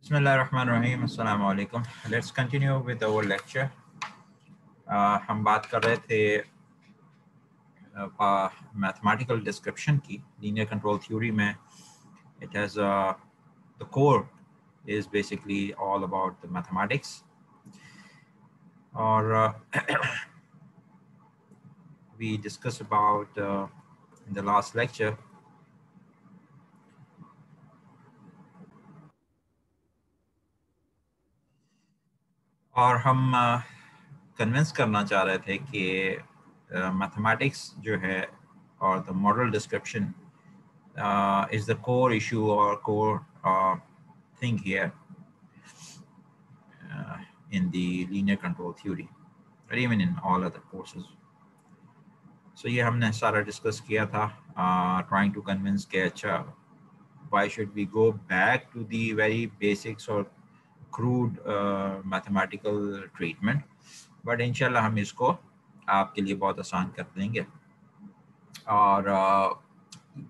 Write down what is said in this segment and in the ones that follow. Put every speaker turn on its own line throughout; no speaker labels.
बिस्मिल्लाहिर्रहमानिर्रहीम, अस्सलामु अलैकुम। Let's continue with our lecture. हम बात कर रहे थे मैथमेटिकल डिस्क्रिप्शन की। लीनियर कंट्रोल थ्योरी में it has the core is basically all about the mathematics. और we discuss about in the last lecture और हम कन्विंस करना चाह रहे थे कि मैथमेटिक्स जो है और the model description is the core issue or core thing here in the linear control theory, or even in all other courses. So ये हमने सारा डिस्कस किया था, trying to convince कि अच्छा why should we go back to the very basics or crude mathematical treatment, but इंशाल्लाह हम इसको आपके लिए बहुत आसान कर देंगे। और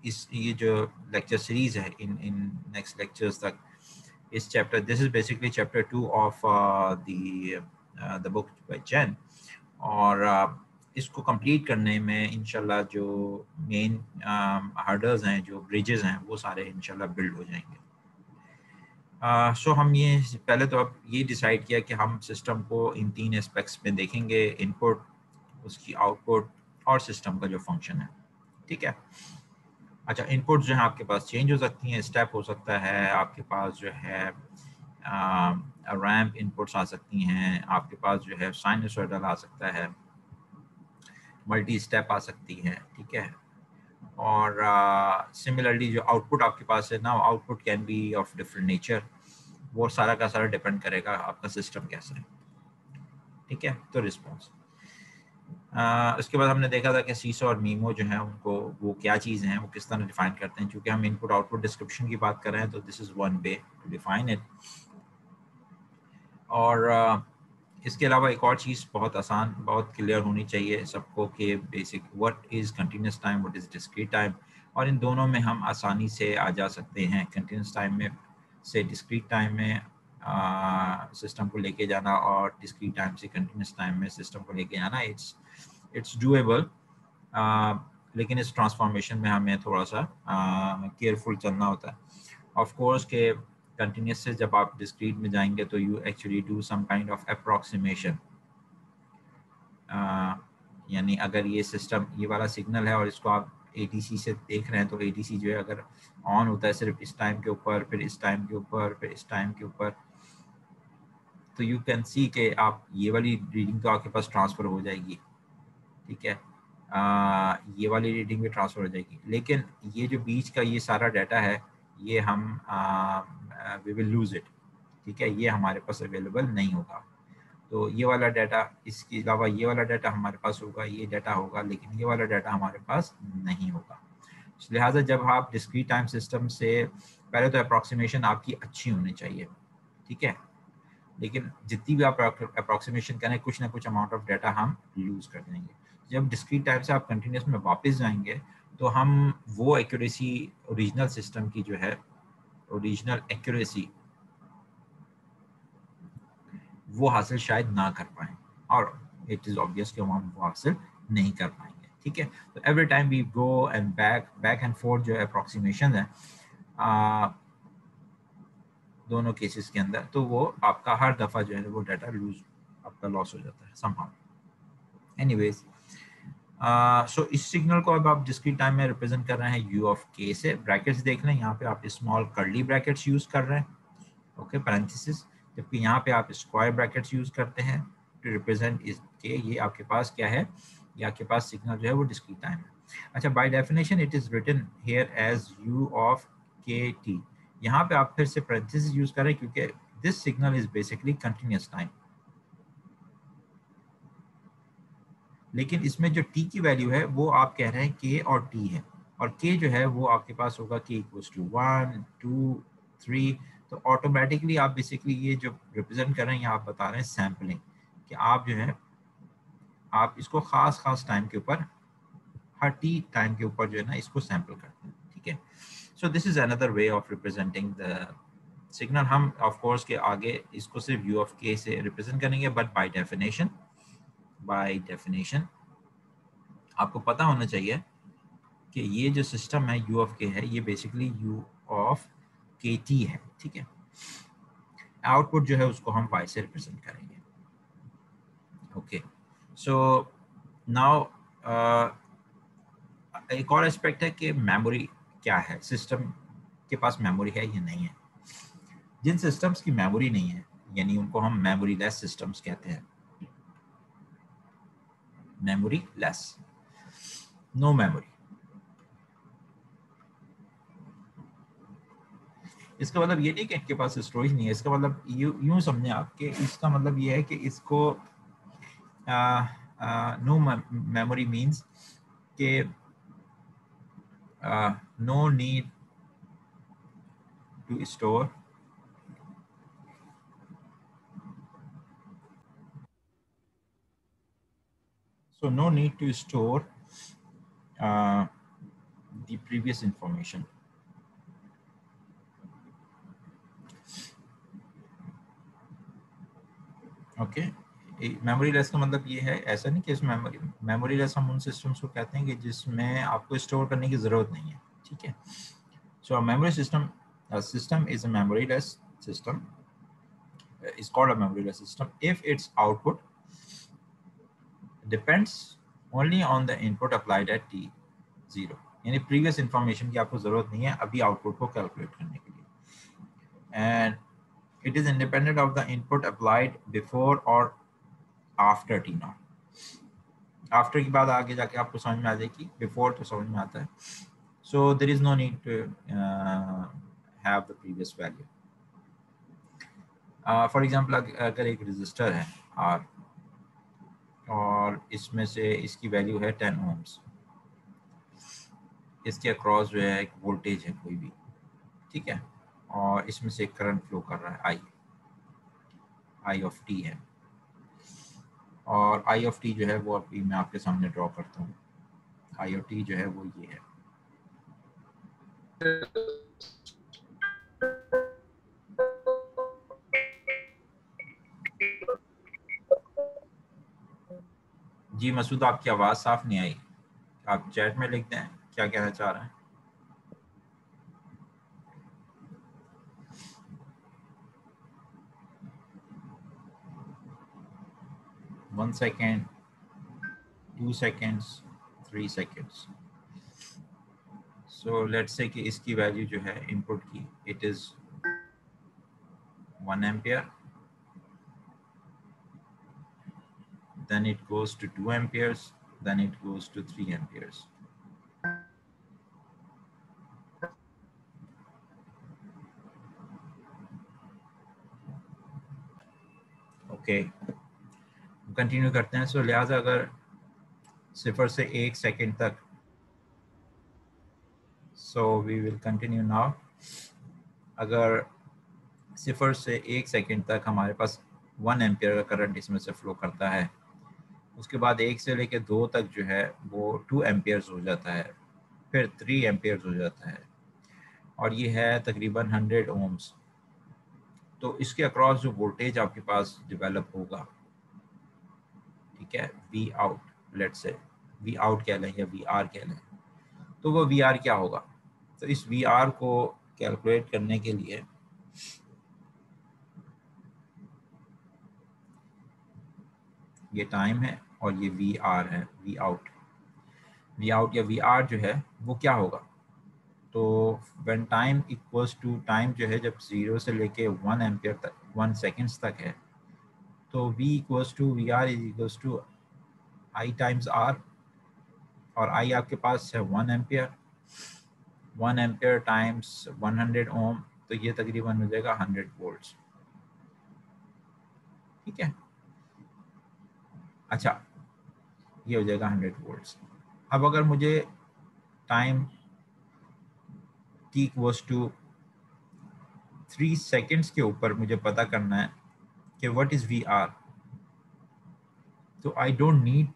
इस ये जो लेक्चर सीरीज है इन नेक्स्ट लेक्चर्स तक इस chapter, this is basically chapter 2 of the book by chain. और इसको कंप्लीट करने में इंशाल्लाह जो मेन हर्डल्स हैं, जो ब्रिजेस हैं, वो सारे इंशाल्लाह बिल्ड हो जाएंगे। सो हम ये पहले तो अब ये डिसाइड किया कि हम सिस्टम को इन 3 एस्पेक्ट्स में देखेंगे: इनपुट, उसकी आउटपुट और सिस्टम का जो फंक्शन है। ठीक है। अच्छा, इनपुट जो है आपके पास चेंज हो सकती हैं, स्टेप हो सकता है, आपके पास जो है रैम्प इनपुट्स आ सकती हैं, आपके पास जो है साइनसॉइडल आ सकता है, मल्टी स्टेप आ सकती है। ठीक है। और सिमिलरली जो आउटपुट आपके पास है ना, output can be of different nature. वो सारा का सारा डिपेंड करेगा आपका सिस्टम कैसा है। ठीक है। तो रिस्पॉन्स, उसके बाद हमने देखा था कि सीसो और मीमो जो है उनको वो क्या चीज़ हैं, वो किस तरह डिफाइन करते हैं। क्योंकि हम इनपुट आउटपुट डिस्क्रिप्शन की बात कर रहे हैं तो this is one way to define it. और इसके अलावा एक और चीज़ बहुत आसान, बहुत क्लियर होनी चाहिए सबको कि basic what is continuous time, what is discrete time. और इन दोनों में हम आसानी से आ जा सकते हैं। कंटिन्यूस टाइम में से डिस्क्रीट टाइम में सिस्टम को लेके जाना, और डिस्क्रीट टाइम से कंटिन्यूस टाइम में सिस्टम को लेके जाना, इट्स डूएबल। लेकिन इस ट्रांसफॉर्मेशन में हमें थोड़ा सा केयरफुल चलना होता है। ऑफ कोर्स के कंटिन्यूस से जब आप डिस्क्रीट में जाएंगे तो you actually do some kind of approximation. यानी अगर ये सिस्टम, ये वाला सिग्नल है और इसको आप एडीसी से देख रहे हैं, तो एडीसी जो है अगर ऑन होता है सिर्फ इस टाइम के ऊपर, फिर इस टाइम के ऊपर, फिर इस टाइम के ऊपर, तो यू कैन सी कि आप ये वाली रीडिंग तो आपके पास ट्रांसफ़र हो जाएगी। ठीक है। ये वाली रीडिंग भी ट्रांसफ़र हो जाएगी, लेकिन ये जो बीच का ये सारा डाटा है, ये हम वी विल लूज़ इट। ठीक है। ये हमारे पास अवेलेबल नहीं होगा। तो ये वाला डाटा, इसके अलावा ये वाला डाटा हमारे पास होगा, ये डाटा होगा, लेकिन ये वाला डाटा हमारे पास नहीं होगा। लिहाजा जब आप डिस्क्रीट टाइम सिस्टम से, पहले तो अप्रॉक्सीमेशन आपकी अच्छी होनी चाहिए। ठीक है। लेकिन जितनी भी आप अप्रॉक्सीमेशन करें, कुछ ना कुछ अमाउंट ऑफ डाटा हम लूज़ कर देंगे। जब डिस्क्रीट टाइम से आप कंटिन्यूस में वापस जाएंगे तो हम वो एक्यूरेसी, ओरिजिनल सिस्टम की जो है ओरिजिनल एक्यूरेसी, वो हासिल शायद ना कर पाएँ, और इट इज़ ऑब्वियस कि हम वो हासिल नहीं कर पाएंगे। ठीक है। तो every time we go and back and forth जो अप्रॉक्सीमेशन है दोनों केसेस के अंदर, तो वो आपका हर दफ़ा जो है वो डाटा लूज, आपका लॉस हो जाता है समहाउ। एनीवेज, सो इस सिग्नल को अब आप डिस्क्रीट टाइम में रिप्रेजेंट कर रहे हैं यू ऑफ के से। ब्रैकेट्स देख लें, यहाँ पे आप स्मॉल कर्ली ब्रैकेट्स यूज कर रहे हैं, ओके, पैरेंथेसिस, जबकि यहाँ पे आप स्क्वायर ब्रैकेट्स यूज करते हैं टू रिप्रेजेंट इस के। ये आपके पास क्या है, ये आपके पास सिग्नल जो है वो डिस्क्रीट टाइम है। अच्छा, by definition it is written here as u of k T. यहाँ पे आप फिर से पैरेंथेसिस यूज करें क्योंकि this signal is basically continuous time. लेकिन इसमें जो t की वैल्यू है वो आप कह रहे हैं k और t है, और k जो है वो आपके पास होगा k इक्वल्स टू 1 2 3। तो ऑटोमेटिकली आप बेसिकली ये जो रिप्रेजेंट कर रहे हैं, आप बता रहे हैं सैम्पलिंग, कि आप जो है आप इसको खास टाइम के ऊपर, हर t टाइम के ऊपर जो है ना इसको सैंपल करते हैं। ठीक है। So this is another way of representing the signal हम ऑफ कोर्स के आगे इसको सिर्फ u ऑफ k से रिप्रेजेंट करेंगे, बट बाय डेफिनेशन आपको पता होना चाहिए कि ये जो सिस्टम है u ऑफ k है, ये बेसिकली u ऑफ kt है, ठीक है। आउटपुट जो है उसको हम y से रिप्रेजेंट करेंगे। ओके, सो नाउ एक और एस्पेक्ट है कि मेमोरी क्या है, सिस्टम के पास मेमोरी है या नहीं है। जिन सिस्टम्स की मेमोरी नहीं है, यानी उनको हम मेमोरी लेस सिस्टम्स कहते हैं। Memory less, no memory. इसका मतलब ये नहीं कि इनके पास स्टोरेज नहीं है, इसका मतलब यूं समझें आप कि इसका मतलब ये है कि इसको नो मेमोरी मींस कि no need to store no need to store uh, the previous information. Okay, memory less का मतलब ये है, ऐसा नहीं कि इस मेमोरी लेस हम उन सिस्टम्स को कहते हैं कि जिसमें आपको स्टोर करने की ज़रूरत नहीं है, ठीक है। So memory system is a memory less system, is called a memoryless system if its output depends only on the input applied at t0, यानी प्रीवियस इंफॉर्मेशन की आपको ज़रूरत नहीं है अभी आउटपुट को कैलकुलेट करने के लिए, and it is independent of the input applied before or after t0. After की बात आगे जाके आपको समझ में आ जाएगी, बिफोर तो समझ में आता है। So there is no need to have the previous value. For example अगर एक रजिस्टर है R और इसमें से इसकी वैल्यू है 10 ओम्स, इसके अक्रॉस जो है एक वोल्टेज है कोई भी, ठीक है, और इसमें से एक करंट फ्लो कर रहा है I ऑफ t है, और I ऑफ t जो है वो अभी मैं आपके सामने ड्रॉ करता हूँ। I ऑफ t जो है वो ये है। जी मसूद, आपकी आवाज़ साफ नहीं आई, आप चैट में लिख दें क्या कहना चाह रहे हैं। 1 second, 2 seconds, 3 seconds. So let's say कि इसकी वैल्यू जो है इनपुट की, it is 1 ampere, then it goes to 2 amperes, then it goes to 3 amperes. Okay, continue करते हैं। सो लिहाजा अगर 0 से 1 सेकेंड तक, so we will continue now. अगर 0 से 1 सेकेंड तक हमारे पास 1 एम्पियर का करंट इसमें से फ्लो करता है, उसके बाद 1 से लेकर 2 तक जो है वो 2 एम्पियर्स हो जाता है, फिर 3 एम्पियर्स हो जाता है, और ये है तकरीबन 100 ओम्स। तो इसके अक्रॉस जो वोल्टेज आपके पास डेवलप होगा, ठीक है, V out, let's say V out कह लें या वी आर कह लें, तो वो वी आर क्या होगा। तो इस वी आर को कैलकुलेट करने के लिए ये टाइम है और ये वी आर है, वी आउट या वी आर जो है वो क्या होगा। तो when time equals to time जो है जब 0 से लेके 1 एम्पियर तक, 1 सेकेंड्स तक है, तो v equals to V R is equals to I times R, और आई आपके पास है 1 एम्पियर, 1 एम्पियर टाइम्स 100 ओम, तो ये तकरीबन हो जाएगा 100 वोल्ट्स, ठीक है। अच्छा, ये हो जाएगा 100 वोल्ट्स। अब अगर मुझे time t equals to 3 seconds के ऊपर मुझे पता करना है कि व्हाट इज वी आर, तो I don't need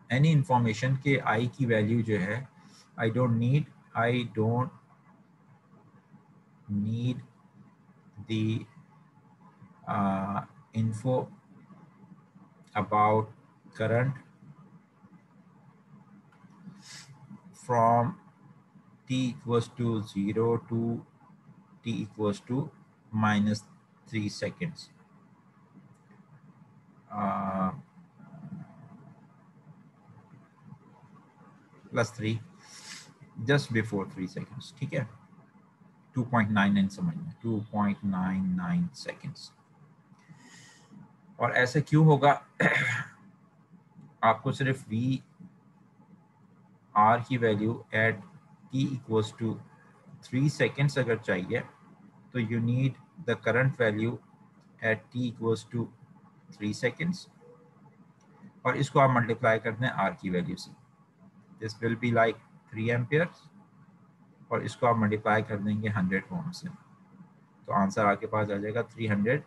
any information के आई की वैल्यू जो है, I don't need the info about current from t equals to 0 to t equals to minus 3 seconds. Plus 3 just before 3 seconds. ठीक है, 2.99 समझना, 2.99 seconds. और ऐसे क्यों होगा? आपको सिर्फ वी आर की value at T equals to 3 seconds अगर चाहिए तो you need the current value at T equals to 3 seconds, और इसको आप मल्टीप्लाई करते हैं आर की वैल्यू से. This will be like 3 amperes, और इसको आप मल्टीप्लाई कर देंगे 100 ओम से, तो आंसर आपके पास आ जाएगा 300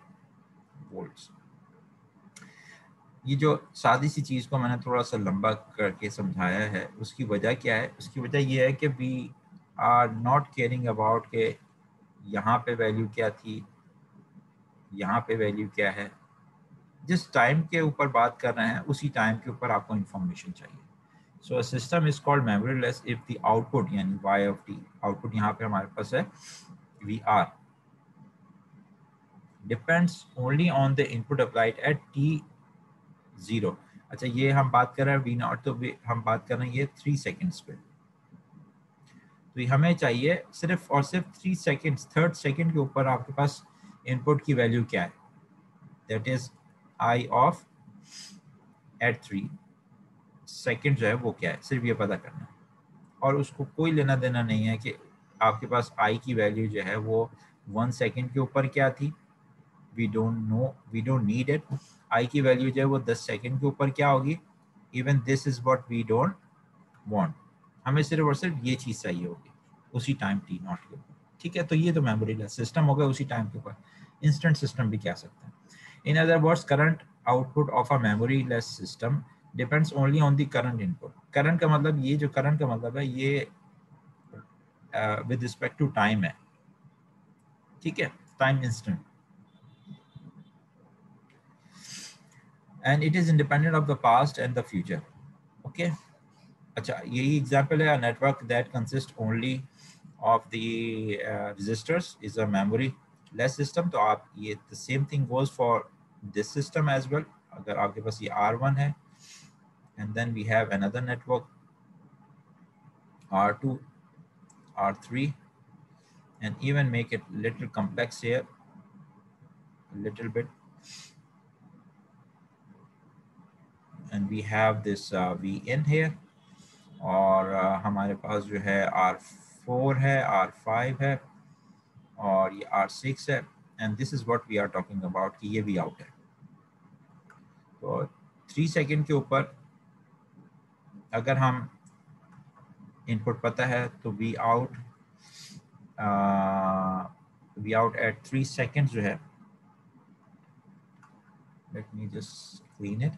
वोल्ट्स. ये जो सादी सी चीज़ को मैंने थोड़ा सा लंबा करके समझाया है, उसकी वजह क्या है? उसकी वजह ये है कि we are not caring about के यहाँ पे वैल्यू क्या थी, यहाँ पे वैल्यू क्या है. जिस टाइम के ऊपर बात कर रहे हैं उसी टाइम के ऊपर आपको इंफॉर्मेशन चाहिए. So a system is called memoryless if the output यानी वाई ऑफ टी, आउटपुट यहाँ पे हमारे पास है we are, depends only on the input applied at t 0. अच्छा, ये हम बात कर रहे हैं वी नॉट, तो हम बात कर रहे हैं ये 3 seconds पे. तो हमें चाहिए सिर्फ और सिर्फ 3 seconds, थर्ड सेकंड के ऊपर आपके पास इनपुट की वैल्यू क्या है, that is I of at 3 second जो है वो क्या है, सिर्फ ये पता करना है. और उसको कोई लेना देना नहीं है कि आपके पास आई की वैल्यू जो है वो 1 सेकंड के ऊपर क्या थी. We don't know, we don't need it. I की वैल्यू जो है वो 10 सेकंड के ऊपर क्या होगी. Even this is what we don't want. हमें सिर्फ और सिर्फ ये चीज़ चाहिए होगी उसी टाइम टी नॉट के ऊपर. ठीक है, तो ये तो मेमोरी लेस सिस्टम होगा उसी टाइम के ऊपर. इंस्टेंट सिस्टम भी कह सकते हैं. In other words, current output of a memory less system depends only on the current input. Current का मतलब, ये जो करंट का मतलब है ये विद रिस्पेक्ट टू टाइम है. ठीक है, time instant, and it is independent of the past and the future. Okay, अच्छा, यही एग्जांपल है. Network that consist only of the resistors is a memory less system. तो आप ये the same thing goes for this system as well. अगर आपके पास ये R1 है and then we have another network R2, R3, and even make it little complex here a little bit, and we have this V in here, और हमारे पास जो है R4 है, R5 है, और ये R6 है. And this is what we are talking about कि ये वी आउट है. तो 3 सेकंड के ऊपर अगर हम इनपुट पता है तो वी आउट एट 3 seconds जो है, let me just clean it.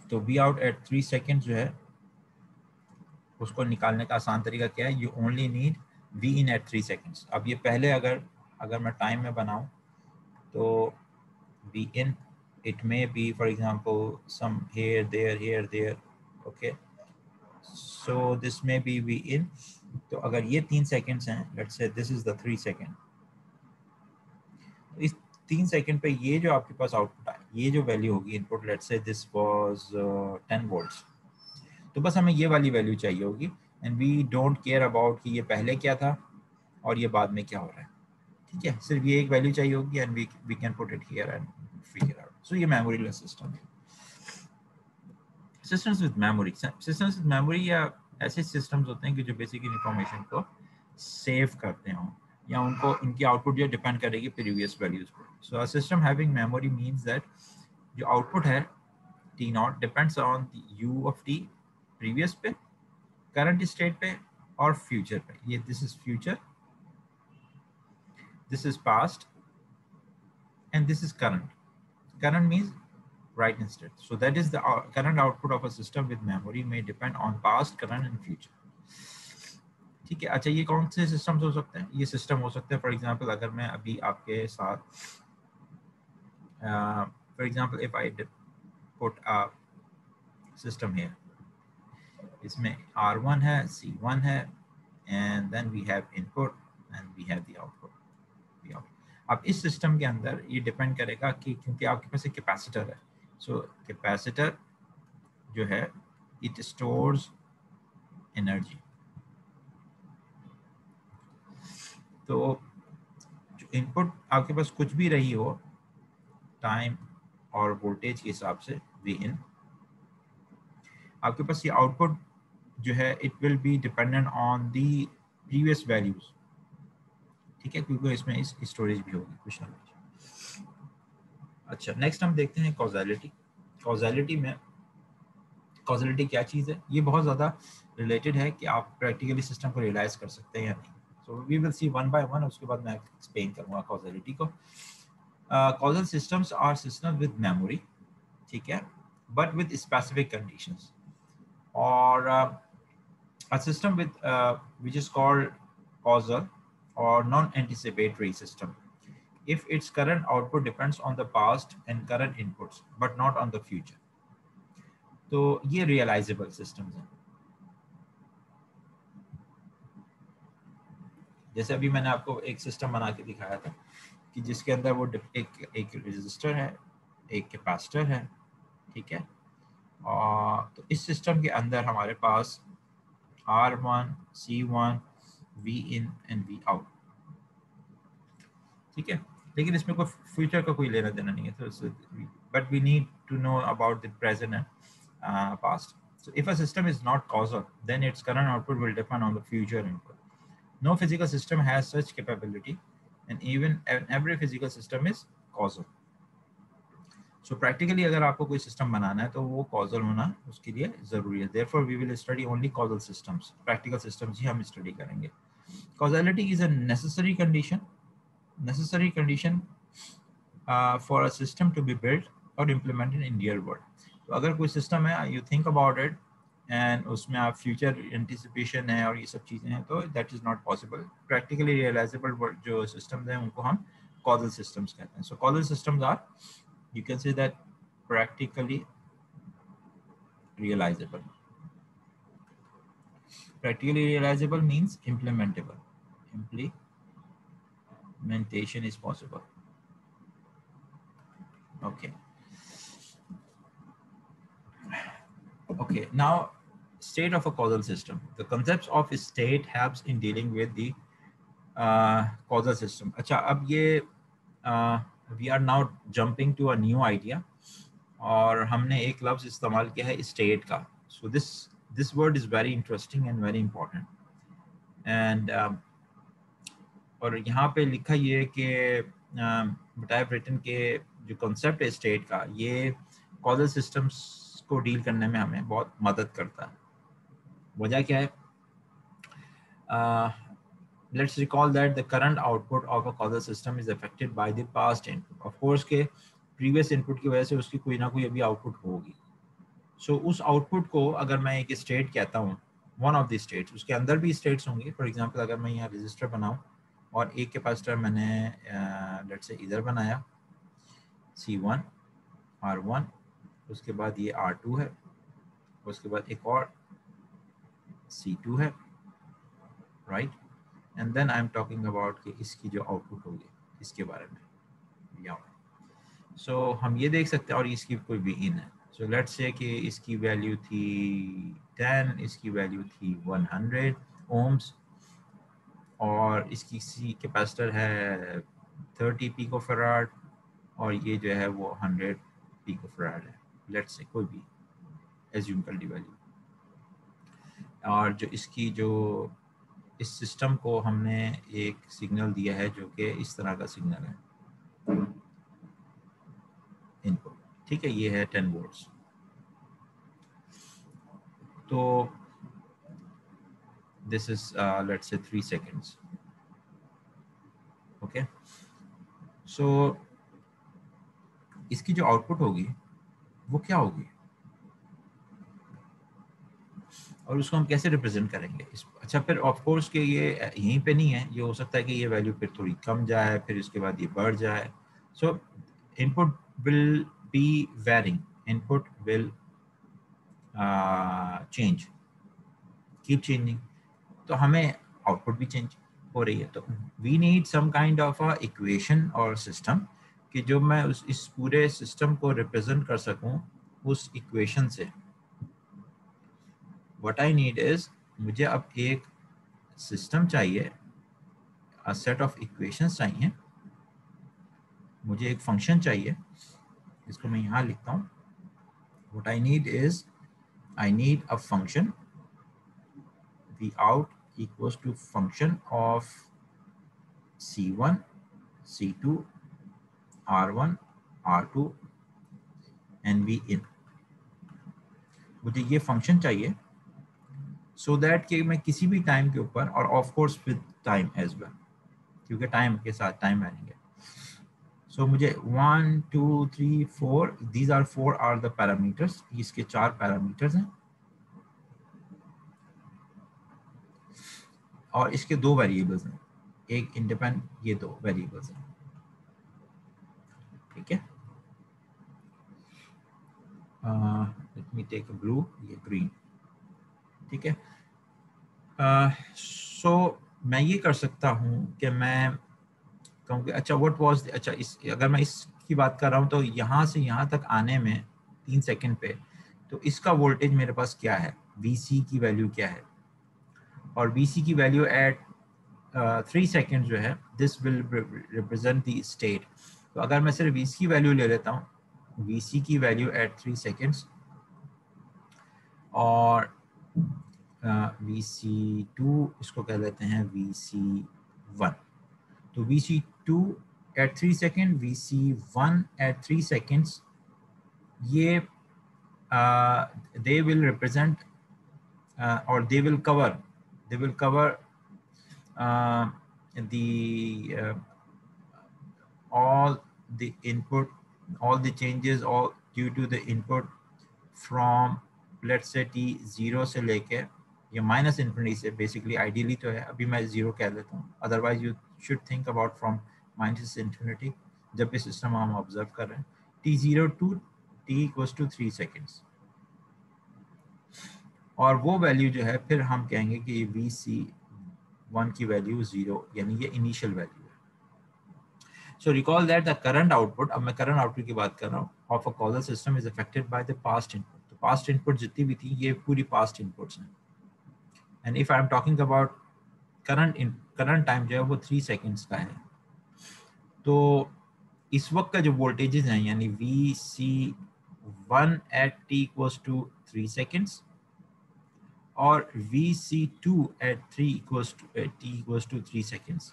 तो वी आउट एट 3 seconds जो है उसको निकालने का आसान तरीका क्या है, you only need V in at 3 seconds. अब ये पहले अगर मैं टाइम में बनाऊं तो V in, it may be for example some here there, okay, so this may be v in. तो अगर ये 3 seconds हैं, let's say this is the 3 second, इस 3 सेकंड पे ये जो आपके पास आउटपुट है, ये जो वैल्यू होगी input, let's say this was 10 volts, तो बस हमें ये वाली वैल्यू चाहिए होगी. And we don't care about कि ये पहले क्या था और ये बाद में क्या हो रहा है. ठीक है, सिर्फ ये एक वैल्यू चाहिए होगी and we can put it here and figure out. So ये मेमोरी लेस सिस्टम है. सिस्टम्स विद मेमोरी या ऐसे सिस्टम्स होते हैं कि जो बेसिकली इंफॉर्मेशन को सेव करते हों, या उनको इनकी आउटपुट जो डिपेंड करेगी प्रीवियस वैल्यूज पर. So a system having memory means that जो आउटपुट है t not depends on u of t previous पे, करंट स्टेट पे और फ्यूचर पे. ये this is future, this is past, and this is current. Current means right instant. So that is the current output of a system with memory may depend on past, current and future. ठीक है। अच्छा, ये कौन से systems हो सकते हैं? ये सिस्टम हो सकते हैं फॉर एग्जांपल, अगर मैं अभी आपके साथ for example if I put a system here, इसमें R1 है, C1 है, and then we have input and we have the output. अब इस सिस्टम के अंदर ये डिपेंड करेगा कि क्योंकि आपके पास एक कैपेसिटर है, सो कैपेसिटर जो है इट स्टोर्स एनर्जी। तो जो इनपुट आपके पास कुछ भी रही हो टाइम और वोल्टेज के हिसाब से वी इन, आपके पास ये आउटपुट जो है it will be dependent on the previous values. ठीक है, क्योंकि इसमें इस स्टोरेज भी होगी कुछ ना कुछ। अच्छा, नेक्स्ट हम देखते हैं कॉजेलिटी। कॉजेलिटी में, कॉजेलिटी क्या चीज़ है? ये बहुत ज़्यादा रिलेटेड है कि आप प्रैक्टिकली सिस्टम को रियलाइज कर सकते हैं या नहीं। So we will see one by one, उसके बाद मैं एक्सप्लेन करूँगा कॉजेलिटी को। Causal systems are system with memory, ठीक है, बट विद स्पेसिफिक कंडीशंस। और a system with which is called causal or non-anticipatory system if its current output depends on the past and current inputs but not on the future. तो ये realizable systems हैं। जैसे अभी मैंने आपको एक system बना के दिखाया था कि जिसके अंदर वो एक रेजिस्टर है, एक कैपेसिटर है, ठीक है, और तो इस सिस्टम के अंदर हमारे पास R1, C1, V in and V out, ठीक है। लेकिन इसमें कोई फ्यूचर का कोई लेना देना नहीं है, तो but we need to know about the present and past. So if a system is not causal, then its current output will depend on the future input. No physical system has such capability, and even every physical system is causal. So practically अगर आपको कोई system बनाना है तो वो causal होना उसके लिए ज़रूरी है। Therefore we will study only causal systems. Practical systems ही हम study करेंगे। Causality is a necessary condition for a system to be built or implemented in real world. तो अगर कोई सिस्टम है, you think about it, and उसमें आप future anticipation है और ये सब चीज़ें हैं, तो that is not possible. Practically realisable जो सिस्टम्स हैं उनको हम कॉजल सिस्टम्स कहते हैं। So causal systems are, you can say that, practically realizable. Practically realizable means implementable. Implementation is possible. Okay. Okay, now state of a causal system. The concepts of state helps in dealing with the causal system. अच्छा, अब ये we are now jumping to a new idea, और हमने एक लफ्ज़ इस्तेमाल किया है state का. So this word is very interesting and very important. And और यहाँ पे लिखा ये है कि टाइपराइटर के जो कॉन्सेप्ट है स्टेट का, ये कॉजल सिस्टम्स को डील करने में हमें बहुत मदद करता है। वजह क्या है? Let's recall that the current output of a causal system is affected by the past input. Of course के प्रीवियस इनपुट की वजह से उसकी कोई ना कोई अभी आउटपुट होगी। सो उस आउटपुट को अगर मैं एक स्टेट कहता हूँ, वन ऑफ द स्टेट्स, उसके अंदर भी स्टेट्स होंगी। फॉर एग्जांपल अगर मैं यहाँ रजिस्टर बनाऊँ और एक कैपेसिटर मैंने लेट्स से इधर बनाया, C1, R1, उसके बाद ये R2 है, उसके बाद एक और C2 है, right, and then I am talking about कि इसकी जो आउटपुट होगी इसके बारे में यहाँ। सो हम ये देख सकते हैं, और इसकी कोई भी इन है। सो लेट्स से कि इसकी वैल्यू थी 10, इसकी वैल्यू थी 100 ओम्स, और इसकी सी कैपेसिटर है 30 पिकोफैराड, और ये जो है वो 100 पिकोफैराड है। लेट्स से कोई भी एज्यूम कर ली वैल्यू, और जो इसकी जो इस सिस्टम को हमने एक सिग्नल दिया है जो कि इस तरह का सिग्नल है इनपुट, ठीक है, ये है 10 वोल्ट्स। तो this is let's say 3 seconds. Okay, सो इसकी जो आउटपुट होगी वो क्या होगी? और उसको हम कैसे रिप्रेजेंट करेंगे अच्छा फिर ऑफ कोर्स कि ये यहीं पे नहीं है, ये हो सकता है कि ये वैल्यू फिर थोड़ी कम जाए, फिर इसके बाद ये बढ़ जाए. So input will be varying, input will change, keep changing. तो हमें आउटपुट भी चेंज हो रही है. तो we need some kind of a equation और सिस्टम कि जो मैं इस पूरे सिस्टम को रिप्रेजेंट कर सकूं उस इक्वेशन से. व्हाट आई नीड इज, मुझे अब एक सिस्टम चाहिए, अ सेट ऑफ इक्वेशंस चाहिए, मुझे एक फंक्शन चाहिए, इसको मैं यहाँ लिखता हूँ. What I need is, I need a function v out equals to function of c1 c2 r1 r2 and v in. मुझे ये फंक्शन चाहिए सो दैट कि मैं किसी भी टाइम के ऊपर, और of course with time as well, क्योंकि टाइम के साथ टाइम आएंगे. सो मुझे 1 2 3 4 these are 4 are the parameters, इसके 4 पैरामीटर्स हैं और इसके 2 वेरिएबल्स हैं, एक इंडिपेंडेंट, ये 2 वेरिएबल्स हैं. ठीक है, let me take a blue, ये ग्रीन. ठीक है, सो मैं ये कर सकता हूँ कि मैं कहूँ कि अच्छा व्हाट वाज, अच्छा इस अगर मैं इसकी बात कर रहा हूँ तो यहाँ से यहाँ तक आने में 3 सेकंड पे, तो इसका वोल्टेज मेरे पास क्या है, VC की वैल्यू क्या है, और VC की वैल्यू एट 3 सेकंड जो है, this will represent the state. तो अगर मैं सिर्फ VC की वैल्यू ले लेता हूँ, VC की वैल्यू एट 3 सेकंड्स, और VC2 इसको कह लेते हैं VC1. तो VC2 at 3 seconds, VC1 at 3 seconds, ये they will represent or they will cover uh, the all the input, all the changes, all due to the input from let's say t0 से लेके या minus infinity से. Basically ideally तो है, अभी मैं 0 कह देता हूँ, otherwise you should think about from minus infinity जब भी सिस्टम हम ऑब्जर्व कर रहे हैं. t0 to t equals to 3 seconds, और वो वैल्यू जो है फिर हम कहेंगे कि VC1 की वैल्यू 0, यानी ये इनिशियल वैल्यू है. So recall that the current output, अब मैं current output की बात कर रहा हूँ, of a causal system is affected by the past input. तो past input जितनी भी थी ये पूरी past inputs हैं. And if I am talking about current time जो है वो 3 seconds का है. तो इस वक्त का जो voltages हैं यानी VC1 at t equals to 3 seconds और VC2 at t equals to 3 seconds,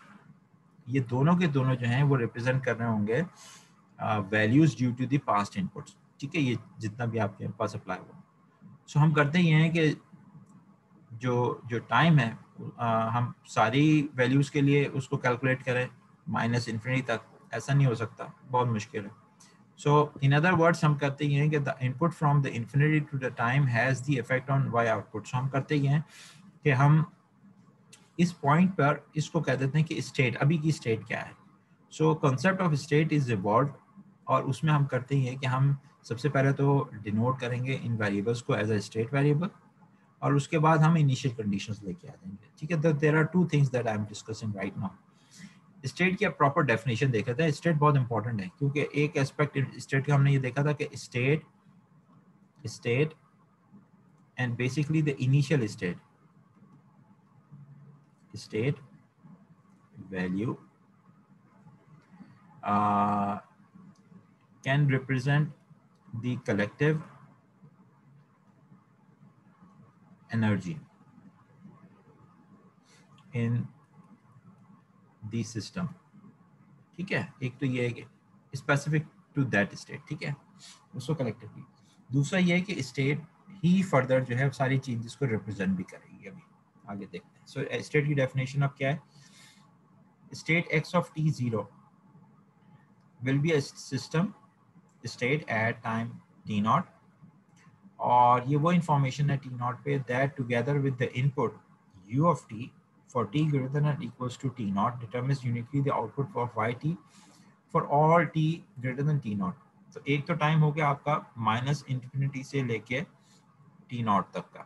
ये दोनों के दोनों जो हैं वो रिप्रेजेंट कर रहे होंगे values due to the past inputs. ठीक है, ये जितना भी आपके पास अप्लाई हुआ. सो हम करते ये हैं कि जो टाइम है हम सारी वैल्यूज के लिए उसको कैलकुलेट करें माइनस इन्फिनिटी तक, ऐसा नहीं हो सकता, बहुत मुश्किल है. सो इन अदर वर्ड्स हम करते ये हैं कि the input from the infinity to the time has the effect on y output. So हम करते ये हैं कि हम इस पॉइंट पर इसको कह देते हैं कि स्टेट, अभी की स्टेट क्या है. So concept of state is evolve, और उसमें हम करते ही हैं कि हम सबसे पहले तो डिनोट करेंगे इन वेरिएबल्स को एज अ स्टेट वेरिएबल, और उसके बाद हम इनिशियल कंडीशंस लेके आ जाएंगे. ठीक है, there are two things that I am discussing right now. State की प्रॉपर डेफिनेशन देखा था. स्टेट बहुत इंपॉर्टेंट है क्योंकि एक एस्पेक्ट स्टेट का हमने ये देखा था कि state and basically the initial state value can represent the collective energy in the system. ठीक है, एक तो ये है कि स्पेसिफिक टू दैट स्टेट, ठीक है, उसको कलेक्टिवली. दूसरा ये है कि स्टेट ही फर्दर जो है सारी चेंजेस को रिप्रेजेंट भी करेगी. अभी आगे देखते हैं. सो स्टेट की डेफिनेशन अब क्या है. State x of t0 will be a system state at time t0 और ये वो इंफॉर्मेशन है टी नॉट पे that together with the input u of t for t greater than or equals to t naught determines uniquely the output of yt for all t greater than t naught. तो एक तो time हो गया आपका minus infinity से लेके T not तक का,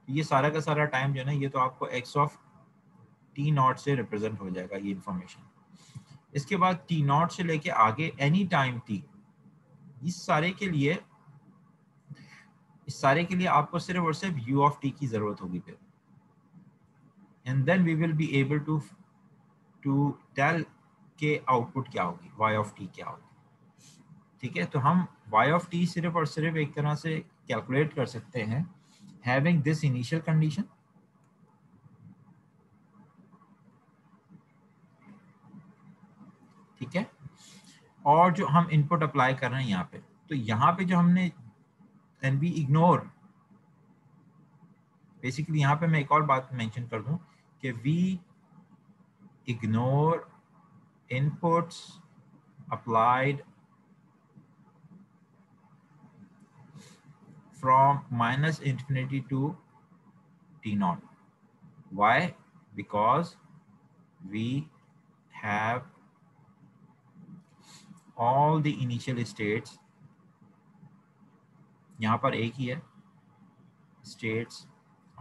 ये सारा का सारा टाइम जो है ना ये तो आपको x ऑफ टी नॉट से रिप्रेजेंट हो जाएगा ये इंफॉर्मेशन. इसके बाद टी नॉट से लेके आगे एनी टाइम टी, इस सारे के लिए आपको सिर्फ और सिर्फ u ऑफ t की जरूरत होगी फिर, and then we will be able to tell के आउटपुट क्या होगी, y ऑफ t क्या होगी. ठीक है, तो हम y ऑफ t सिर्फ और सिर्फ एक तरह से कैलकुलेट कर सकते हैं हैविंग दिस इनिशियल कंडीशन. ठीक है, और जो हम इनपुट अप्लाई कर रहे हैं यहाँ पे, तो यहाँ पे जो हमने एंड वी इग्नोर, बेसिकली यहाँ पे मैं एक और बात मेंशन कर दूं कि we ignore inputs applied from minus infinity to t naught. Why? Because we have all the initial states, यहाँ पर एक ही है, states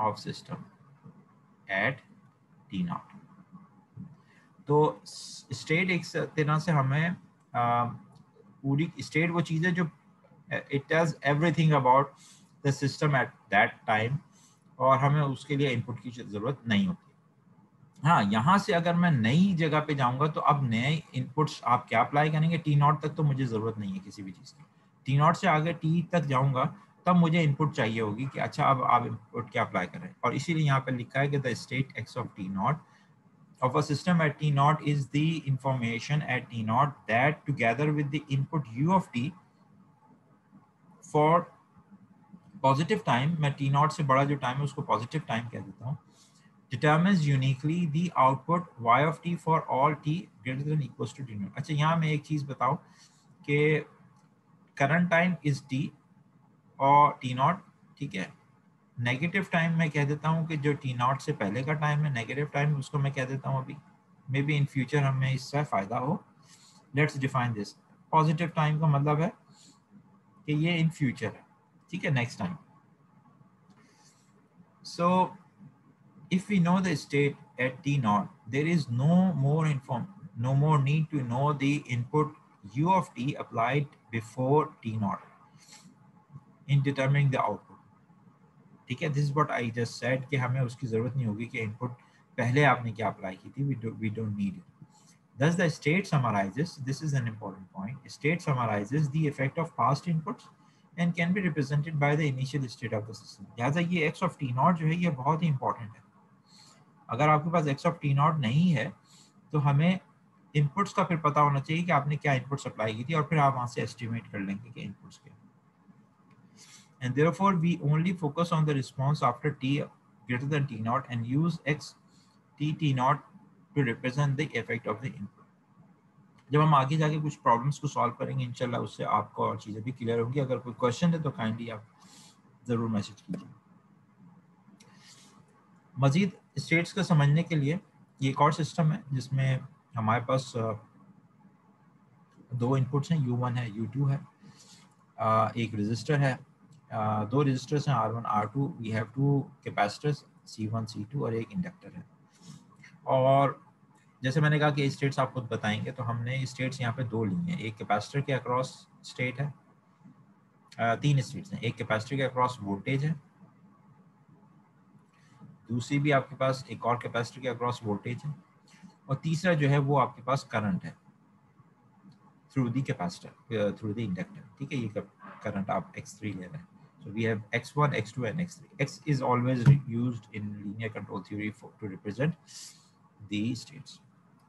of system at t naught. तो स्टेट एक तरह से हमें पूरी स्टेट वो चीज़ है जो it tells everything about the system at that time, और हमें उसके लिए इनपुट की जरूरत नहीं होती. हाँ, यहाँ से अगर मैं नई जगह पे जाऊंगा तो अब नए इनपुट्स आप क्या अप्लाई करेंगे, टी नॉट तक तो मुझे जरूरत नहीं है किसी भी चीज़ की. टी नॉट से आगे टी तक जाऊंगा तब मुझे इनपुट चाहिए होगी कि अच्छा अब आप इनपुट क्या अप्लाई करें, और इसीलिए यहाँ पे लिखा है कि the state x of T not of a system at t naught is the information at t naught that together with the input u of t for positive time, मैं टी नॉट से बड़ा जो time है उसको positive time कह देता हूँ, determines uniquely the output y of t for all t greater than equals to t naught. अच्छा, यहाँ मैं एक चीज़ बताऊँ कि करंट टाइम इज t और t नॉट. ठीक है, नेगेटिव टाइम मैं कह देता हूँ कि जो t नॉट से पहले का टाइम है नेगेटिव टाइम, उसको मैं कह देता हूँ अभी, मे बी इन फ्यूचर हमें इससे फ़ायदा हो. Let's define this. Positive time का मतलब है कि ये इन फ्यूचर है. ठीक है, next time. So if we know the state at t naught, there is no more need to know the input u of t applied before t naught in determining the output. ठीक है, this is what I just said कि हमें उसकी जरूरत नहीं होगी कि input पहले आपने क्या अप्लाई की थी. We don't need it. Thus the state summarizes, this is an important point, state summarizes the effect of past inputs and can be represented by the initial state of the system. लिहाजा ये x of t naught जो है ये बहुत ही important है. अगर आपके पास x of t naught नहीं है तो हमें इनपुट्स का फिर पता होना चाहिए कि आपने क्या इनपुट्स अप्लाई की थी, और फिर आप वहाँ से एस्टिमेट कर लेंगे कि इनपुट्स क्या. And therefore we only focus on the response after t greater than t naught and use x t naught to represent the effect of the input. जब हम आगे जाके कुछ प्रॉब्लम्स को सॉल्व करेंगे इंशाल्लाह उससे आपको और चीज़ें भी क्लियर होंगी. अगर कोई क्वेश्चन है तो काइंडली आप ज़रूर मैसेज कीजिए. मज़ीद स्टेट्स को समझने के लिए ये एक और सिस्टम है जिसमें हमारे पास दो इनपुट्स हैं, U1 है U2 है, एक रजिस्टर है, दो रजिस्टर्स हैं R1 R2, we have two capacitors C1 C2 और एक इंडक्टर है. और जैसे मैंने कहा कि स्टेट्स आप खुद बताएंगे, तो हमने स्टेट्स यहाँ पे दो ली हैं. एक कैपेसिटर के अक्रॉस स्टेट है, तीन स्टेट्स हैं. एक कैपेसिटर के अक्रॉस वोल्टेज है, दूसरी भी आपके पास एक और कैपेसिटर के अक्रॉस वोल्टेज है, और तीसरा जो है वो आपके पास करंट है through the capacitor, through the inductor. ठीक है, ये करंट आप x3 ले रहे हैं. So we have x1, x2 and x3. X is always used in linear control theory to represent the states.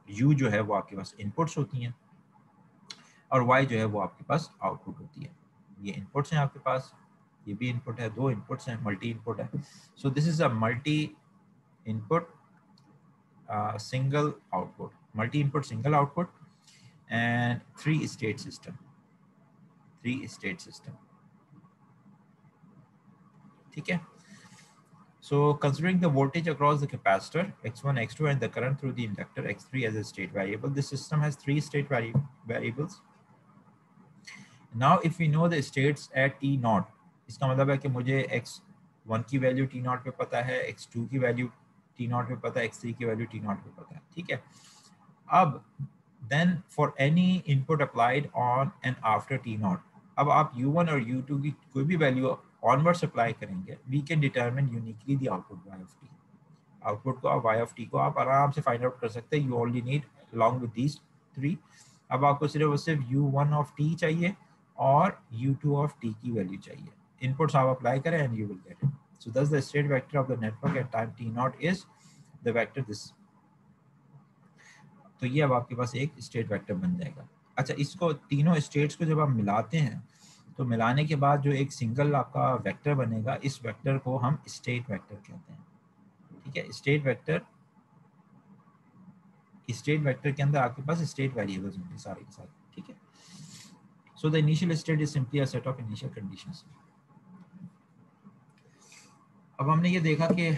U जो है वो आपके पास इनपुट्स होती हैं और Y जो है वो आपके पास आउटपुट होती है. ये इनपुट्स हैं आपके पास, ये भी इनपुट है, दो इनपुट्स हैं, मल्टी इनपुट है. So this is a multi input single output, multi input single output, and three state system. ठीक है. So considering the voltage across the capacitor x1, x2 and the current through the inductor x3 as a state variable, this system has three state variables. Now if we know the states at t naught, इसका मतलब है कि मुझे x1 की value t naught पे पता है, x2 की वैल्यू t naught पे पता है, x3 की वैल्यू t naught पे पता है. ठीक है. अब then for any input applied on and after t naught, अब आप u1 और u2 की कोई भी वैल्यू ऑनवर्ड्स अप्लाई करेंगे, we can determine uniquely the output y of t. Output को आप y ऑफ t को आप आराम से फाइंड आउट कर सकते हैं. You only need along with these three. अब आपको सिर्फ u1 ऑफ t चाहिए और u2 ऑफ t की वैल्यू चाहिए. इनपुट्स आप अप्लाई करें and you will get it. So thus the state vector of the network at time t not is the vector this. तो ये अब आपके पास एक स्टेट वेक्टर बन जाएगा. अच्छा, इसको तीनों स्टेट्स को जब आप मिलाते हैं तो मिलाने के बाद जो एक सिंगल आपका वेक्टर बनेगा, इस वेक्टर को हम स्टेट वेक्टर कहते हैं. ठीक है. स्टेट वेक्टर के अंदर आपके पास स्टेट वेरिएबल्स होंगे सारे के सारे. ठीक है. So the initial state is simply a set of initial conditions. अब हमने ये देखा कि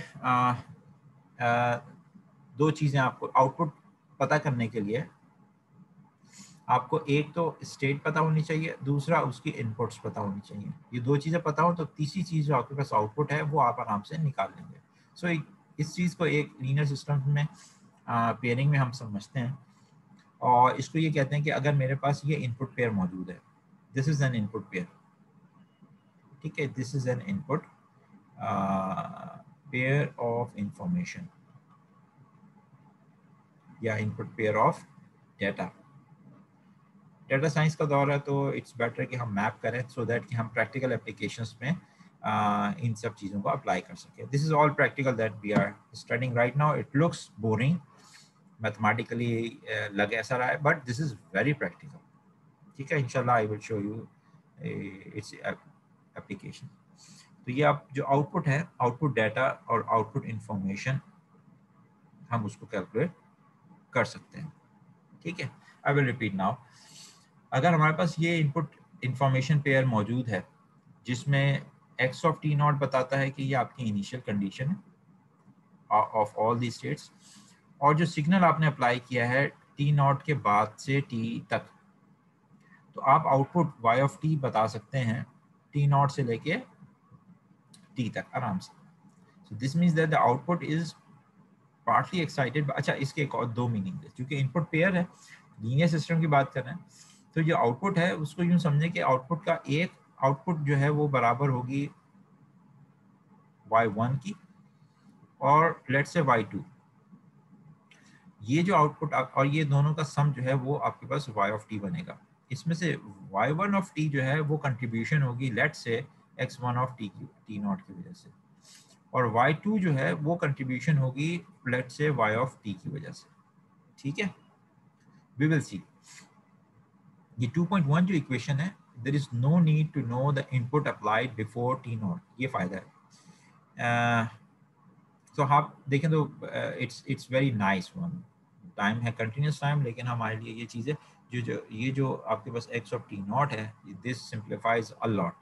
दो चीजें आपको आउटपुट पता करने के लिए आपको एक तो स्टेट पता होनी चाहिए, दूसरा उसकी इनपुट्स पता होनी चाहिए. ये दो चीज़ें पता हो तो तीसरी चीज़ जो आपके पास आउटपुट है वो आप आराम से निकाल लेंगे. सो इस चीज़ को एक लीनियर सिस्टम में पेयरिंग में हम समझते हैं और इसको ये कहते हैं कि अगर मेरे पास ये इनपुट पेयर मौजूद है, this is an input pair. ठीक है. This is an input pair of information या input pair of data. Data science का दौर है तो इट्स बेटर कि हम मैप करें सो दैट कि हम प्रैक्टिकल एप्लीकेशंस में इन सब चीज़ों को अप्लाई कर सकें. This is all practical that we are studying right now. It looks boring mathematically लग ऐसा रहा है, but this is very practical. ठीक है. इंशाल्लाह I will show you its application. तो ये आप जो आउटपुट है, आउटपुट डेटा और आउटपुट इंफॉर्मेशन, हम उसको कैलकुलेट कर सकते हैं. ठीक है. I will repeat now. अगर हमारे पास ये इनपुट इंफॉर्मेशन पेयर मौजूद है जिसमें x ऑफ t नॉट बताता है कि ये आपकी इनिशियल कंडीशन है ऑफ ऑल दी स्टेट्स, और जो सिग्नल आपने अप्लाई किया है t नॉट के बाद से t तक, तो आप आउटपुट y ऑफ t बता सकते हैं t नॉट से लेके t तक आराम से. So this means that the output is partly excited. अच्छा, इसके एक और दो मीनिंग है. क्योंकि इनपुट पेयर है, लीनियर सिस्टम की बात कर रहे हैं, तो जो आउटपुट है उसको यूं समझें कि आउटपुट का एक आउटपुट जो है वो बराबर होगी y1 की और लेट्स से y2. ये जो आउटपुट और ये दोनों का सम जो है वो आपके पास y ऑफ t बनेगा. इसमें से y1 ऑफ t जो है वो कंट्रीब्यूशन होगी let's say x1 of t की t नॉट की वजह से, और y2 जो है वो कंट्रीब्यूशन होगी let's say y of t की वजह से. ठीक है. We will see. ये 2.1 जो इक्वेशन है, there is no need to know the input applied before t naught. ये फायदा है. तो आप देखें तो it's very nice one. Time है कंटिन्यूस टाइम, लेकिन हमारे लिए ये चीज़ें जो आपके पास x ऑफ t नॉट है, this simplifies a lot.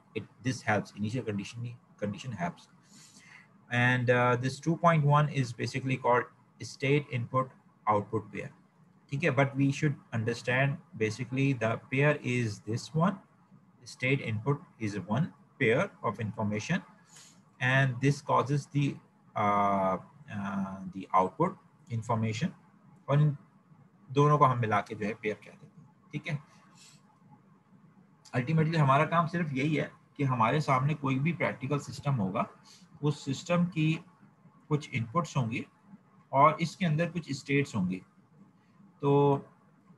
This helps. Initial condition helps. And this 2.1 is basically called state input output pair. ठीक है. But we should understand basically the pair is this one. State input is one pair of information, and this causes the output information, और इन दोनों को हम मिला के जो है पेयर कह देते हैं. ठीक है. अल्टीमेटली हमारा काम सिर्फ यही है कि हमारे सामने कोई भी प्रैक्टिकल सिस्टम होगा, उस सिस्टम की कुछ इनपुट्स होंगी और इसके अंदर कुछ स्टेट्स होंगी. तो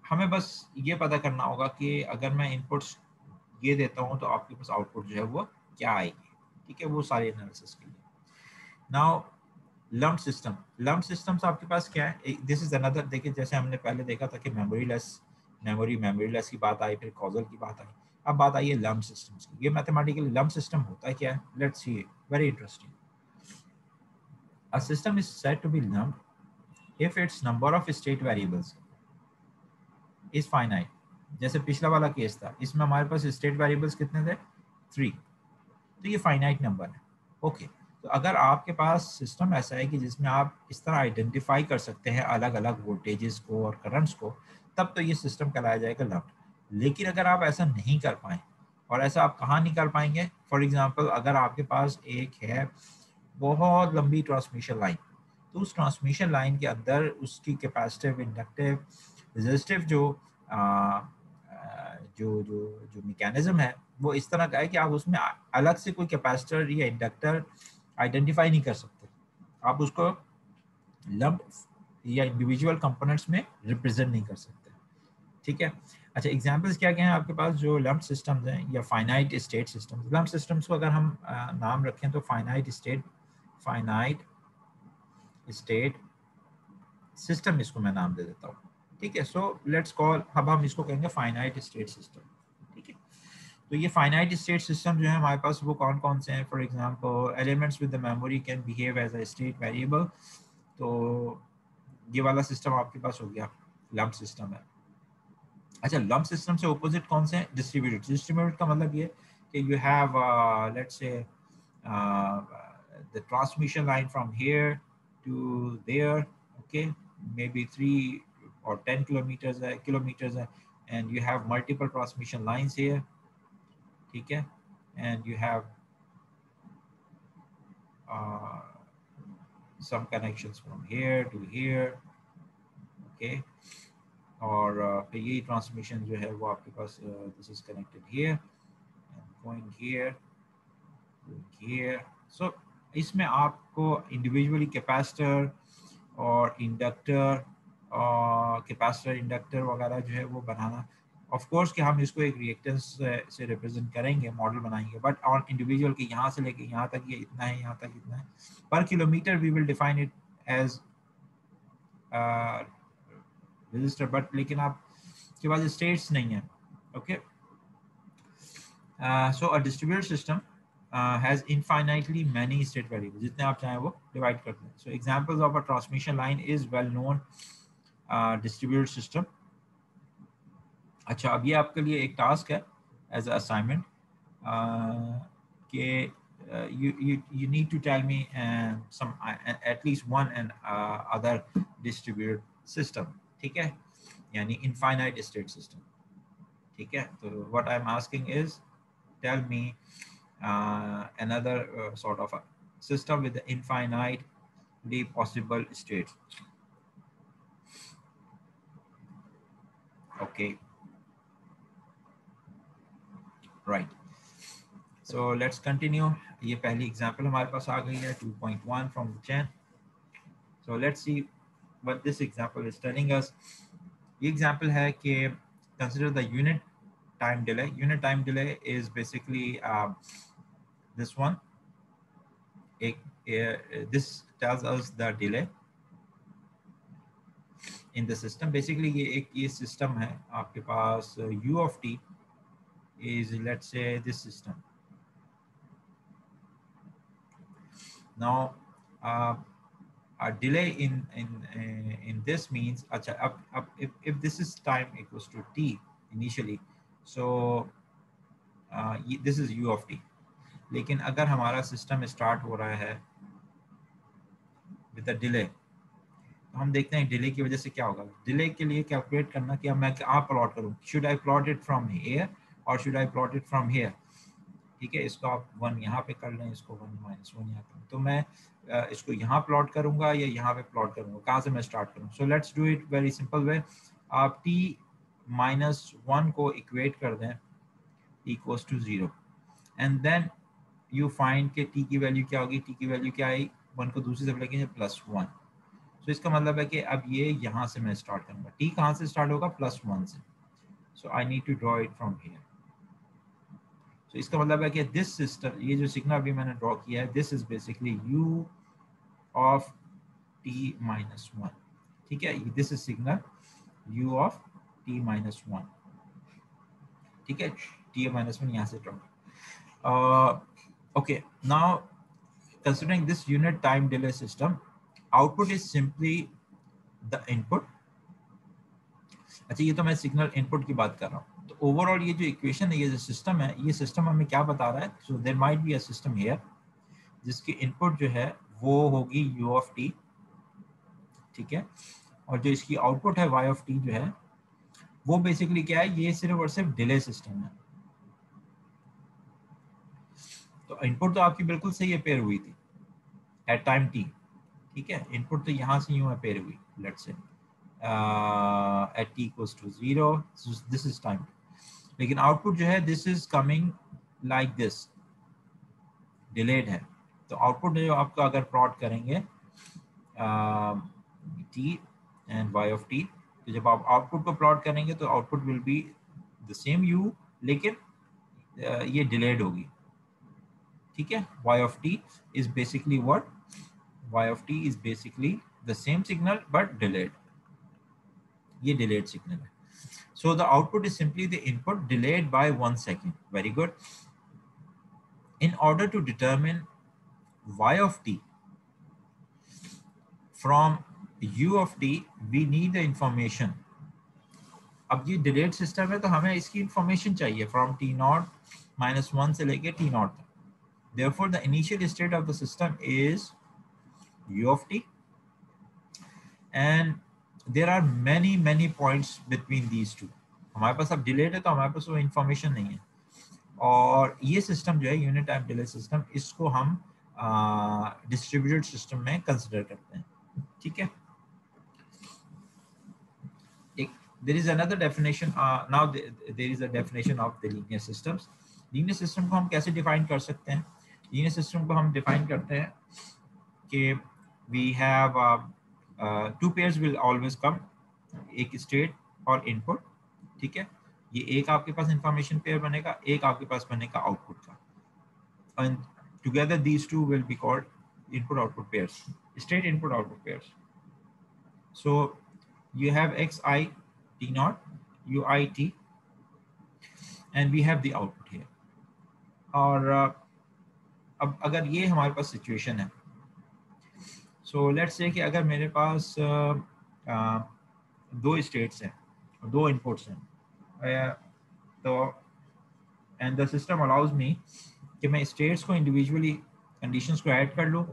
हमें बस ये पता करना होगा कि अगर मैं इनपुट्स ये देता हूँ तो आपके पास आउटपुट जो है वो क्या आएगी. ठीक है. वो सारे एनालिसिस के लिए. नाउ लम्प सिस्टम्स आपके पास क्या है. This is another. देखिए, जैसे हमने पहले देखा था कि मेमोरी लेस की बात आई, फिर कॉजल की बात आई, अब बात आई है लम्प सिस्टम्स की. ये मैथमेटिकली लम्प सिस्टम होता है क्या है. Let's see. Very interesting. A system is said to be lumped if its number of state variables is finite. जैसे पिछला वाला केस था, इसमें हमारे पास स्टेट वेरिएबल्स कितने थे, 3. तो ये फाइनाइट नंबर है. ओके, तो अगर आपके पास सिस्टम ऐसा है कि जिसमें आप इस तरह आइडेंटिफाई कर सकते हैं अलग अलग वोल्टेजेस को और करंट्स को, तब तो ये सिस्टम कहलाया जाएगा लम्प्ड। लेकिन अगर आप ऐसा नहीं कर पाए, और ऐसा आप कहाँ नहीं कर पाएंगे, फॉर एग्जांपल अगर आपके पास एक है बहुत लंबी ट्रांसमिशन लाइन, तो उस ट्रांसमिशन लाइन के अंदर उसकी कैपेसिटिव, इंडक्टिव, रेजिस्टिव जो मैकेनिज्म है वो इस तरह का है कि आप उसमें अलग से कोई कैपेसिटर या इंडक्टर आइडेंटिफाई नहीं कर सकते, आप उसको लम्प्ड या इंडिविजुअल कंपोनेंट्स में रिप्रेजेंट नहीं कर सकते। ठीक है, अच्छा एग्जांपल्स क्या क्या हैं आपके पास जो लम्प्ड सिस्टम्स हैं या finite state systems. Lumped systems को अगर हम नाम रखें तो फाइनाइट स्टेट सिस्टम इसको मैं नाम दे देता हूँ। ठीक है, सो लेट्स कॉल, अब हम इसको कहेंगे फाइनाइट स्टेट सिस्टम। ठीक है, तो ये फाइनाइट स्टेट सिस्टम जो है हमारे पास वो कौन कौन से हैं, for example elements with the memory can behave as a state variable. तो ये वाला सिस्टम आपके पास हो गया, लम्प्ड सिस्टम है। अच्छा, लम्प्ड सिस्टम से ऑपोजिट कौन से हैं, डिस्ट्रीब्यूटेड। डिस्ट्रीब्यूटेड का मतलब ये कि you have let's say the transmission line from here to there, okay, maybe 3 or 10 kilometers, and you have multiple transmission lines here. ठीक है, and you have uh, some connections from here to here, okay, और फिर यही transmission जो है वो आपके पास this is connected here and going here, सो इसमें आपको इंडिविजुअली कैपेसिटर और इंडक्टर वगैरह जो है वो बनाना, ऑफ कोर्स कि हम इसको एक रिएक्टेंस से रिप्रेजेंट करेंगे, मॉडल बनाएंगे, बट ऑन इंडिविजुअल के यहाँ से लेके यहाँ तक ये इतना है, यहाँ तक इतना है पर kilometre, we will define it as register, but लेकिन आपके पास स्टेट्स नहीं है। Okay, so a distributed system has infinitely many state variables, जितने आप चाहें वो डिवाइड कर दें। So examples of a transmission line is well known distributed system। अच्छा, अब ये आपके लिए एक टास्क है एज अ असाइनमेंट कि you need to tell me some at least one and other distributed system। ठीक है, यानी infinite state system। ठीक है, तो what I'm asking is tell me another sort of a system with the infinitely possible states। Okay, right, so let's continue। ये पहली example हमारे पास आ गई है 2.1 from the chain। So let's see what this example is telling us। ये example है कि consider the unit time delay। Unit time delay is basically this one। this tells us the delay in the system। basically ये system है आपके पास, u of t is let's say this system। now a delay in this means, अच्छा अब if this is time equals to t initially, so this is u of t। लेकिन अगर हमारा system start हो रहा है विद अ डिले, तो हम देखते हैं डिले की वजह से क्या होगा। डिले के लिए कैलकुलेट करना कि अब मैं क्या प्लॉट करूं, should I plot it from here और should I plot it from here. ठीक है, इसको आप 1 यहाँ पे कर लें, इसको 1 - 1 यहाँ करें, तो मैं इसको यहाँ प्लॉट करूंगा या यहाँ पे प्लॉट करूंगा, कहाँ से मैं स्टार्ट करूँ। So let's do it very simple way. आप t-1 को इक्वेट कर दें equals to 0 and then you find के t की वैल्यू क्या होगी। t की वैल्यू क्या आई, 1 को दूसरी तरफ लेके +1। तो इसका मतलब है कि अब ये यहाँ से मैं स्टार्ट करूंगा। t कहाँ से स्टार्ट होगा, +1 से। So I need to draw it from here. तो इसका मतलब है कि दिस सिस्टम, ये जो सिग्नल अभी मैंने ड्रॉ किया है, this is basically u of t-1। ठीक है, this is signal u of t-1। ठीक है, t-1 यहाँ से draw. okay, now considering this unit time delay system, output is simply the input। अच्छा, ये तो मैं सिग्नल इनपुट की बात कर रहा हूँ। तो ओवरऑल ये जो इक्वेशन है, ये जो सिस्टम है, ये सिस्टम हमें क्या बता रहा है। So there might be a system here जिसकी इनपुट जो है वो होगी u ऑफ t, ठीक है, और जो इसकी आउटपुट है y ऑफ t जो है वो बेसिकली क्या है, ये सिर्फ और सिर्फ डिले सिस्टम है। तो इनपुट तो आपकी बिल्कुल सही अपेयर हुई थी एट टाइम t, ठीक है, इनपुट तो यहाँ से यूं अपेयर हुई, let's say at t equals to 0, this is time, लेकिन आउटपुट जो है this is coming like this, delayed है। तो आउटपुट जो आपका अगर प्लॉट करेंगे t and y of t, तो जब आप आउटपुट को प्लॉट करेंगे तो output will be the same u, लेकिन ये डिलेड होगी, ठीक है। y of t is basically what? y of t is basically the same signal but delayed, ये delayed signal है। So the output is simply the input delayed by 1 second. Very good. In order to determine y of t from u of t, we need the information. अब ये delayed system है तो हमें इसकी information चाहिए from t0 -1 से लेके t0 तक। Therefore, the initial state of the system is u of t, and there are many points between these two. हमारे पास अब डिलेड है तो हमारे पास वो इंफॉर्मेशन नहीं है, और ये सिस्टम जो है यूनिट टाइम डिले सिस्टम, इसको हम डिस्ट्रीब्यूटेड सिस्टम में कंसिडर करते हैं, ठीक है। एक there is another definition, now there is a definition of the linear systems. Linear system को हम कैसे डिफाइन कर सकते हैं? लीनियर सिस्टम को हम डिफाइन करते हैं कि we have two pairs will always come, एक स्टेट और इनपुट, ठीक है। ये एक आपके पास इंफॉर्मेशन पेयर बनेगा, एक आपके पास बनेगा आउटपुट का, and together these two will be called input output pairs, state input output pairs. So you have xi t naught, ui t, and we have the output here. और अब अगर ये हमारे पास सिचुएशन है, सो लेट्स से कि अगर मेरे पास दो स्टेट्स हैं, दो इनपुट्स हैं, तो and the system allows me कि मैं स्टेट्स को इंडिविजुअली कंडीशंस को ऐड कर लूँ,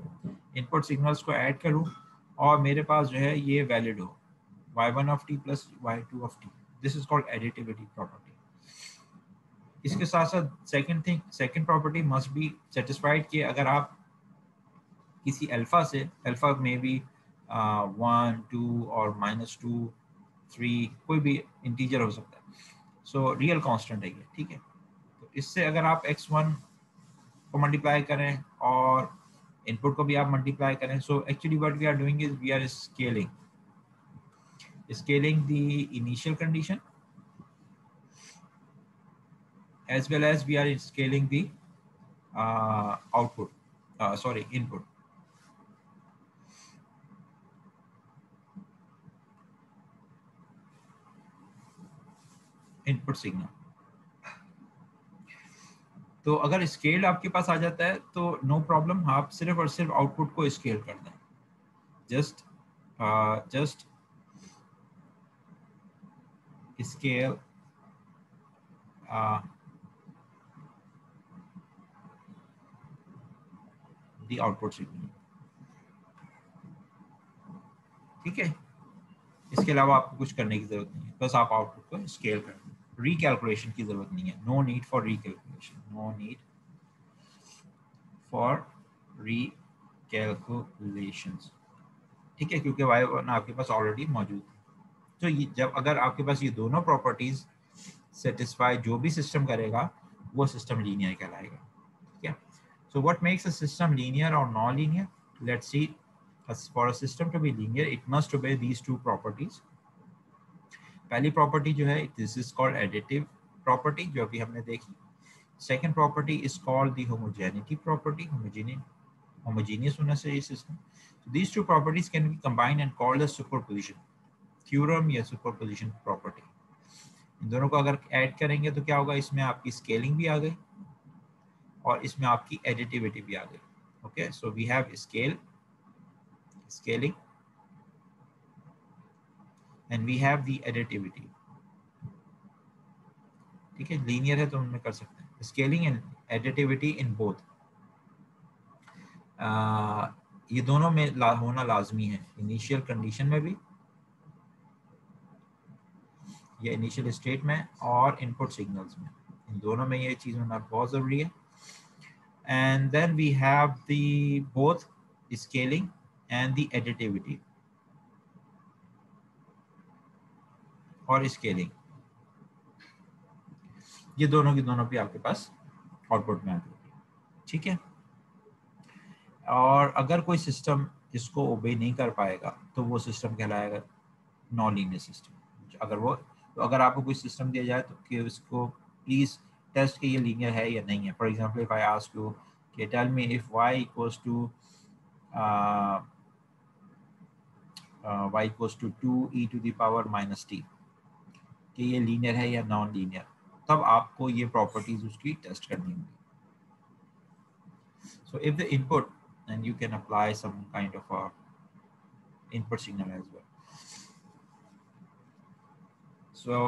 इनपुट सिग्नल्स को ऐड करूँ, और मेरे पास जो है ये वैलिड हो y1 of t plus y2 of t. This is called additivity property. इसके साथ साथ second property must be satisfied कि अगर आप किसी अल्फा से, अल्फा में भी 1 2 और -2 3 कोई भी इंटीजर हो सकता है, सो रियल कांस्टेंट है ये, ठीक है। तो इससे अगर आप x1 को मल्टीप्लाई करें और इनपुट को भी आप मल्टीप्लाई करें, so actually what we are doing is we are scaling the initial condition as well as we are scaling the input. Input signal. तो अगर स्केल आपके पास आ जाता है तो नो प्रॉब्लम, आप सिर्फ और सिर्फ आउटपुट को स्केल कर दें, just scale the output signal, ठीक है। इसके अलावा आपको कुछ करने की जरूरत नहीं है, बस आप आउटपुट को स्केल कर दें, रिकैलकुलेशन की जरूरत नहीं है, no need for recalculation, no need for recalculations, ठीक है, क्योंकि y1 आपके पास ऑलरेडी मौजूद है। तो ये जब अगर आपके पास ये दोनों प्रॉपर्टीज सेटिस्फाई, जो भी सिस्टम करेगा वो सिस्टम लीनियर कहलाएगा, ठीक है। So what makes a system linear और nonlinear? Let's see, for a system to be linear it must obey these two properties. पहली प्रॉपर्टी जो है, this is called additive property, जो अभी हमने देखी। Second property is called the homogeneity property, homogeneous होना चाहिए सिस्टम। So these two properties can be combined and called as superposition theorem या superposition property। इन दोनों को अगर ऐड करेंगे तो क्या होगा, इसमें आपकी स्केलिंग भी आ गई और इसमें आपकी एडिटिविटी भी आ गई। Okay, so we have scaling and we have the additivity, ठीक है। लीनियर है तो उनमें कर सकते हैं scaling and additivity in both. ये दोनों में होना लाजमी है, इनिशियल कंडीशन में भी, ये इनिशियल स्टेट में और इनपुट सिग्नल्स में, इन दोनों में ये चीज़ होना बहुत ज़रूरी है. And then we have the both scaling and the additivity और स्केलिंग, ये दोनों की दोनों भी आपके पास आउटपुट में आती है. ठीक है. और अगर कोई सिस्टम इसको ओबे नहीं कर पाएगा तो वो सिस्टम कहलाएगा नॉन लीनियर सिस्टम. अगर आपको कोई सिस्टम दिया जाए तो कि उसको प्लीज टेस्ट कि ये लीनियर है या नहीं है. For example if I ask you कि tell me if y equals to y equals to 2e to the power minus t, कि ये लीनियर है या नॉन लीनियर, तब आपको ये प्रॉपर्टीज उसकी टेस्ट करनी होगी. So if the input, and you can apply some kind of a input signal as well. So